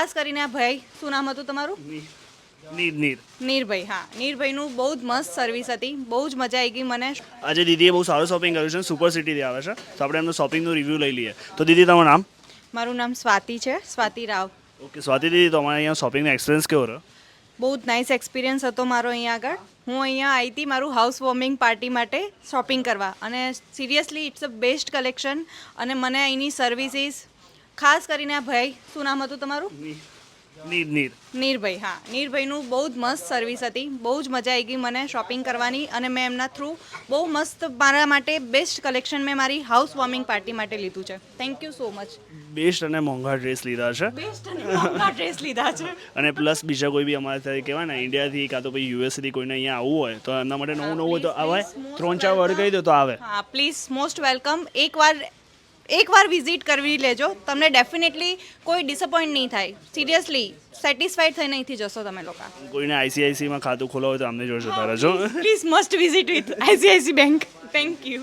ખાસ કરીને આ ભાઈ, શું નામ હતું તમારું? નીરભાઈ. હા, નીરભાઈનું બહુ જ મસ્ત સર્વિસ હતી, બહુ જ મજા આવી ગઈ મને. આજે દીદીએ બહુ સારું શોપિંગ કર્યું છે, સુપર સિટીથી આવે છે, તો આપણે એમનું શોપિંગનું રિવ્યૂ લઈ લઈએ. તો દીદી તમારું નામ? મારું નામ સ્વાતિ છે, સ્વાતિ રાવ. ઓકે સ્વાતિ દીદી, તમારે અહીંયા શોપિંગનો એક્સપિરિયન્સ કેવો રહ્યો? બહુ જ નાઇસ એક્સપિરિયન્સ હતો મારો અહીંયા આગળ. હું અહીંયા આવી હતી મારું હાઉસ વોર્મિંગ પાર્ટી માટે શોપિંગ કરવા, અને seriously it's a best collection. અને મને અહીંની સર્વિસીસ, ખાસ કરીને આ ભાઈ, શું નામ હતું તમારું? નીરભાઈ. હા, નીરભાઈનું બહુ જ મસ્ત સર્વિસ હતી, બહુ જ મજા આવી ગઈ મને શોપિંગ કરવાની. અને મેં એમના થ્રુ બહુ મસ્ત મારા માટે બેસ્ટ કલેક્શન મેં મારી હાઉસ વોર્મિંગ પાર્ટી માટે લીધું છે. Thank you so much. Best અને મોંઘા ડ્રેસ લીધા છે, બેસ્ટ અને મોંઘા ડ્રેસ લીધા છે. અને પ્લસ બીજા કોઈ બી અમારે ત્યાં કહેવાય ને ઇન્ડિયાથી કાં તો પછી યુએસથી કોઈને અહીંયા આવવું હોય તો એમના માટે નવું હોય તો આવે. 3-4 વર્ડ કહી દો તો આવે. હા, પ્લીઝ, મોસ્ટ વેલકમ. એકવાર વિઝિટ કરવી લેજો, તમને ડેફિનેટલી કોઈ ડિસઅપોઇન્ટ નહીં થાય. સિરિયસલી સેટિસ્ફાઈડ થઈને અહીંથી જશો તમે લોકો. કોઈને આઈસીઆઈસીમાં ખાતું ખોલાવું હોય તો અમને જોડે જતા રહેજો. Please must visit with ICICI bank. Thank you.